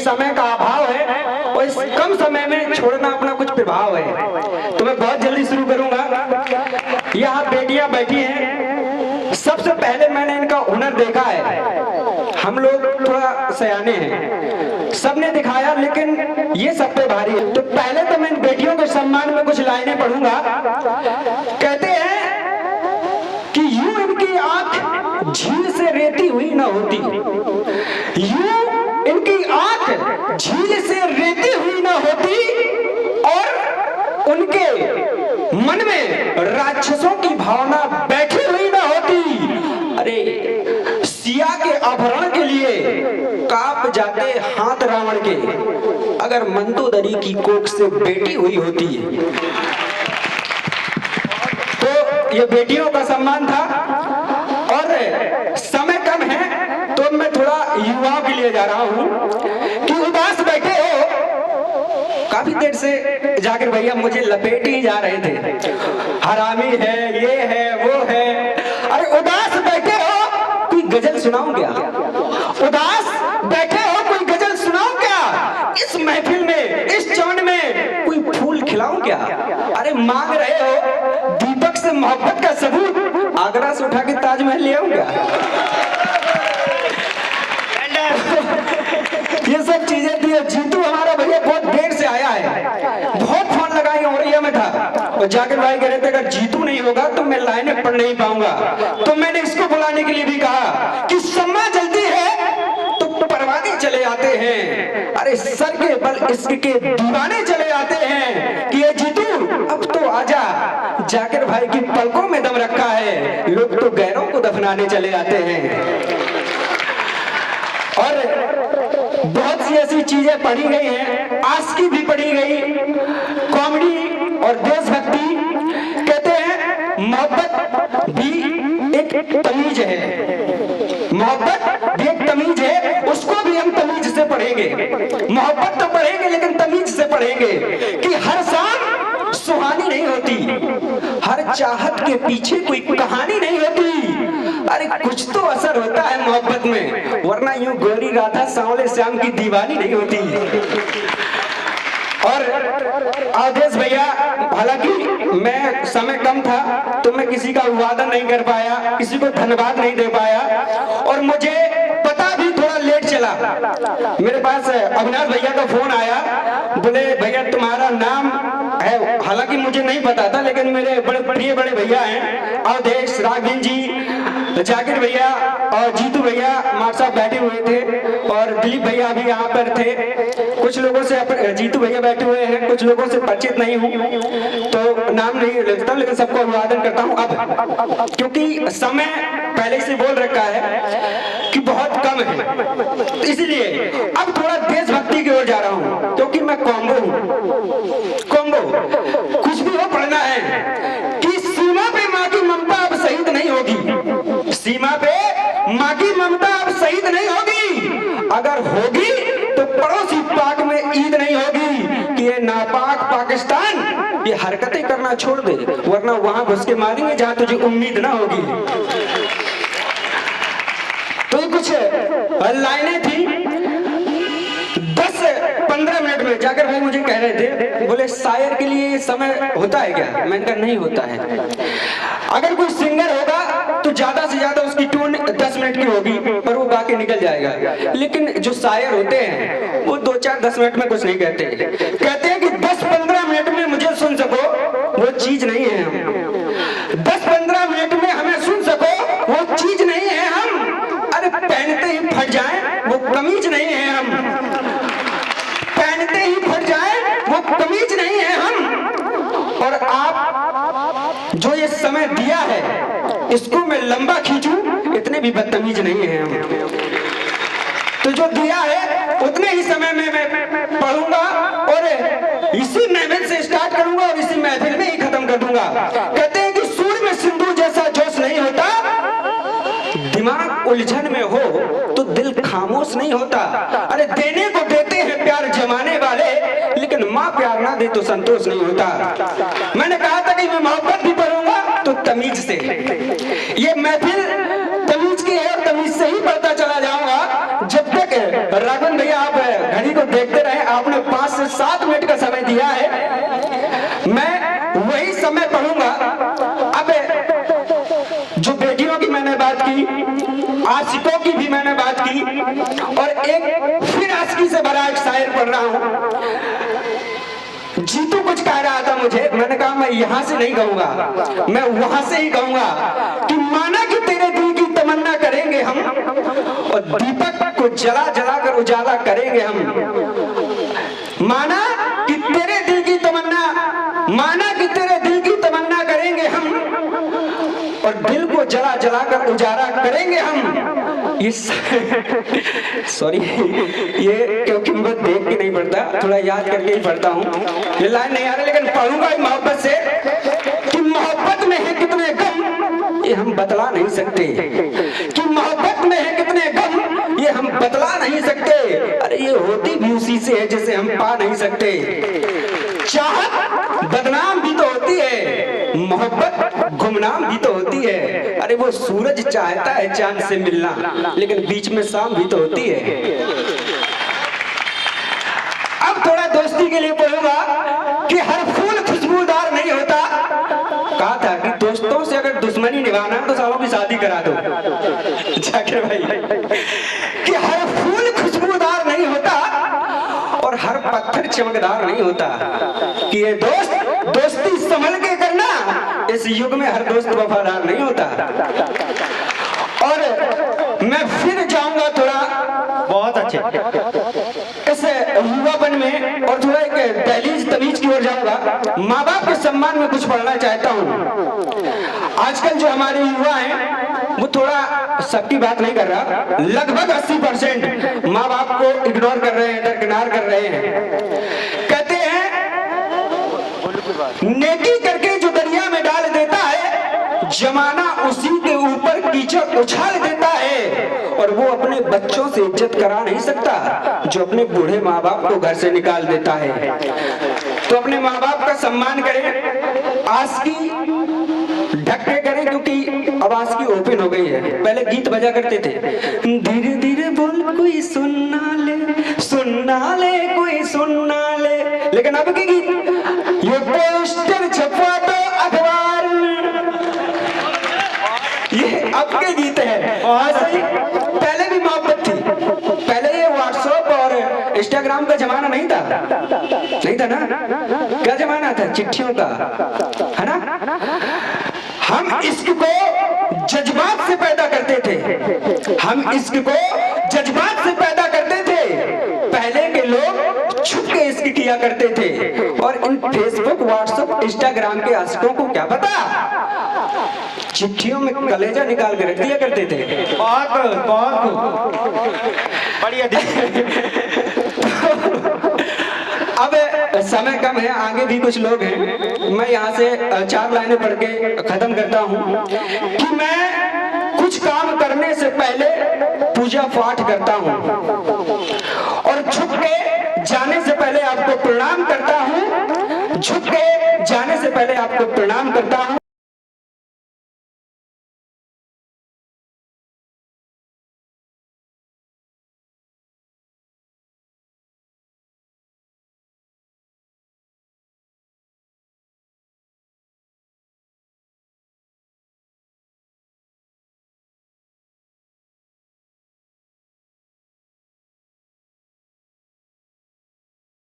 समय का अभाव है और इस कम समय में छोड़ना अपना कुछ प्रभाव है, तो मैं बहुत जल्दी शुरू करूंगा। यहाँ बेटियां बैठी हैं, सबसे पहले मैंने इनका हुनर देखा है। हम लोग थोड़ा सयाने हैं, सबने दिखाया लेकिन ये सब पे भारी है। तो पहले तो मैं इन बेटियों के सम्मान में कुछ लाइनें पढ़ूंगा। कहते हैं कि यूं इनकी आंख झील से रेती हुई न होती, यूं इनकी आंख झील से रेती हुई न होती और उनके मन में राक्षसों की भावना बैठी हुई न होती। अरे सिया के आभरण के लिए कांप जाते हाथ रावण के, अगर मंदोदरी की कोख से बेटी हुई होती। तो ये बेटियों का सम्मान था और समय कम है तो मैं थोड़ा युवाओं के लिए जा रहा हूं कि उदास बैठे हो। काफी देर से जाकिर भैया मुझे लपेट ही जा रहे थे, हरामी है, ये है, वो है। अरे उदास बैठे हो, कोई गजल सुनाऊं क्या? उदास बैठे हो, कोई गजल सुनाऊं क्या? इस महफिल में, इस चौन में कोई फूल खिलाऊं क्या? अरे मांग रहे हो दीपक से मोहब्बत का सबूत, आगरा से उठा के ताजमहल ले आऊं क्या? ये सब चीजें थी। जीतू हमारा भैया बहुत देर से आया है, बहुत फोन लगाई, औरैया में था और जाकिर भाई कह रहे थे अगर जीतू नहीं होगा तो मैं लाइनें पढ़ नहीं पाऊंगा। तो मैंने इसको बुलाने के लिए भी कहा कि सम्मा जल्दी है तो परवाने चले आते हैं, अरे सर के बल इश्क के दीवाने चले आते हैं कि ये जीतू अब तो आजा। जाकिर भाई की पलकों में दम रखा है, लोग तो गैरों को दफनाने चले आते हैं। और बहुत सी ऐसी चीजें पढ़ी गई हैं, आस्की भी पढ़ी गई, कॉमेडी और देशभक्ति। कहते हैं मोहब्बत भी एक तमीज है, मोहब्बत भी एक तमीज है, उसको भी हम तमीज से पढ़ेंगे। मोहब्बत तो पढ़ेंगे लेकिन तमीज से पढ़ेंगे कि हर शाम सुहानी नहीं होती, हर चाहत के पीछे कोई कहानी नहीं होती। अरे कुछ तो असर होता है मोहब्बत में, वरना यूं गोरी राधा सांवले श्याम की दीवानी नहीं होती। और अवधेश भैया, हालांकि मैं समय कम था तो मैं किसी का अभिवादन नहीं कर पाया, किसी को धन्यवाद नहीं दे पाया और मुझे पता भी थोड़ा लेट चला। मेरे पास अविनाश भैया का फोन आया, बोले भैया तुम्हारा नाम है, हालांकि मुझे नहीं पता था लेकिन मेरे बड़े प्रिय बड़े भैया हैं अवधेश, राघवीन जी, जाकिर भैया और जीतू भैया मार साहब बैठे हुए थे और दिलीप भैया भी यहाँ पर थे। कुछ लोगों से जीतू भैया बैठे हुए हैं, कुछ लोगों से परिचित नहीं हूँ तो नाम नहीं लेता लेकिन सबको अभिवादन करता हूँ अब, क्योंकि समय पहले से बोल रखा है कि बहुत कम है, तो इसीलिए अब थोड़ा देशभक्ति की ओर जा रहा हूँ क्योंकि मैं कॉम्बो हूँ। कॉम्बो कुछ भी हो पढ़ना है कि सीमा पे माँ की ममता अब शहीद नहीं होगी, सीमा पे माँ की ममता अब शहीद नहीं होगी, अगर होगी तो पड़ोसी पाक में ईद नहीं होगी कि ये नापाक पाकिस्तान ये हरकतें करना छोड़ दे, वरना वहां घुस के मारेंगे जहां तुझे उम्मीद ना होगी। तो ये कुछ लाइनें थी। 10-15 मिनट में जाकर भाई मुझे कह रहे थे, बोले शायर के लिए समय होता है क्या? मैंने कहा नहीं होता है। अगर कोई सिंगर होगा तो ज्यादा से ज्यादा उसकी टून 10 मिनट की होगी पर वो गा के निकल जाएगा, लेकिन जो शायर होते हैं वो 2-4-10 मिनट में कुछ नहीं कहते, कहते हैं कि 10-15 मिनट में मुझे सुन सको वो चीज नहीं है हम, 10-15 मिनट में हमें सुन सको वो चीज नहीं है हम, अरे पहनते ही फट जाए वो कमीज नहीं है हम, पहनते ही फट जाए वो कमीज नहीं है हम। और आप जो ये समय दिया है इसको मैं लंबा खींचूं इतने भी बदतमीज नहीं है हम, तो जो दिया है उतने ही समय में मैं पढ़ूंगा और इसी महफिल से स्टार्ट करूंगा और इसी महफिल में ही खत्म कर दूंगा। कहते हैं कि सूर्य में सिंधु जैसा जोश नहीं होता, दिमाग उलझन में हो तो दिल खामोश नहीं होता। अरे देने को देते हैं प्यार जमाने वाले, लेकिन माँ प्यार ना दे तो संतोष नहीं होता। मैंने कहा था कि मैं मोहब्बत भी पढ़ूंगा तो तमीज से, ये महफिल तमीज की है और तमीज से ही पढ़ता चला जाऊंगा। जब तक राघवन भैया आप घड़ी को देखते रहे। आपने 5 से 7 मिनट का समय दिया है, मैं वही समय पढ़ूंगा। अब जो बेटियों की मैंने बात की, आशिकों की भी मैंने बात की, और एक फिर आशिकी से भरा एक शायर पढ़ रहा हूं। जीतू कुछ कह रहा था मुझे, मैंने कहा मैं यहां से नहीं कहूंगा, मैं वहां से ही कहूंगा कि माना कि तेरे दिल की तमन्ना करेंगे हम, और दीपक को जला जला कर उजाला करेंगे हम। माना कि तेरे दिल की तमन्ना, माना कि तेरे दिल की तमन्ना करेंगे हम, और दिल को जला जला कर उजाला करेंगे हम। ये सॉरी, ये क्योंकि मैं देख के नहीं पढ़ता, थोड़ा याद करके ही पढ़ता हूँ। ये लाइन नहीं आ रही, लेकिन पढ़ूंगा ही मोहब्बत से कि मोहब्बत में है कितने गम ये हम बतला नहीं सकते, कि मोहब्बत में है कितने गम ये हम बतला नहीं सकते। अरे ये होती भी उसी से है जिसे हम पा नहीं सकते। चाहत बदनाम भी तो होती है, मोहब्बत गुमनाम भी तो होती है। अरे वो सूरज चाहता है चांद से मिलना, लेकिन बीच में शाम भी तो होती है। अब थोड़ा दोस्ती के लिए पढ़ूंगा कि हर फूल खुशबूदार नहीं होता। कहा था कि दोस्तों से अगर दुश्मनी निभाना है तो सालों की शादी करा दो जाकिर भाई। कि हर फूल खुशबूदार नहीं होता और हर पत्थर चमकदार नहीं होता। कि ये दोस्ती संभल के करना, इस युग में हर दोस्त वफादार नहीं होता। और मैं फिर जाऊंगा थोड़ा, बहुत अच्छे, इस युवापन में, और थोड़ा एक दहलीज तमीज की ओर जाऊंगा। माँ बाप के सम्मान में कुछ पढ़ना चाहता हूँ। आजकल जो हमारे युवा हैं वो थोड़ा, सबकी बात नहीं कर रहा, लगभग 80% माँ बाप को इग्नोर कर रहे हैं, दरकिनार कर रहे हैं। कहते हैं नेकी करके जो दरिया में डाल देता है, जमाना उसी के ऊपर कीचड़ उछाल देता है। और वो अपने बच्चों से इज्जत करा नहीं सकता जो अपने बूढ़े माँ बाप को घर से निकाल देता है। तो अपने माँ बाप का सम्मान करें, आशिकी ढक के करें, क्योंकि अब आशिकी ओपन हो गई है। पहले गीत बजा करते थे, धीरे धीरे बोल कोई सुनना ले कोई सुनना ले, लेकिन अब के गीत, ये पोस्टर छपवा दो अखबार, ये अब के गीत है। पहले भी मोहब्बत थी, पहले ये व्हाट्सएप और इंस्टाग्राम का जमाना नहीं था ना? क्या जमाना था? चिट्ठियों का, है ना? हम इश्क को जज्बात से पैदा करते थे, हम इश्क को जज्बात से पैदा करते थे। पहले के लोग छुप के इश्क किया करते थे, और इन फेसबुक, व्हाट्सएप, इंस्टाग्राम के आशिकों को क्या पता, चिट्ठियों में कलेजा निकाल के रख दिया करते थे। बहुत बढ़िया। अब समय कम है, आगे भी कुछ लोग हैं, मैं यहाँ से 4 लाइनें पढ़ के खत्म करता हूँ कि मैं कुछ काम करने से पहले पूजा पाठ करता हूँ, और झुक के जाने से पहले आपको प्रणाम करता हूँ, झुक के जाने से पहले आपको प्रणाम करता हूँ।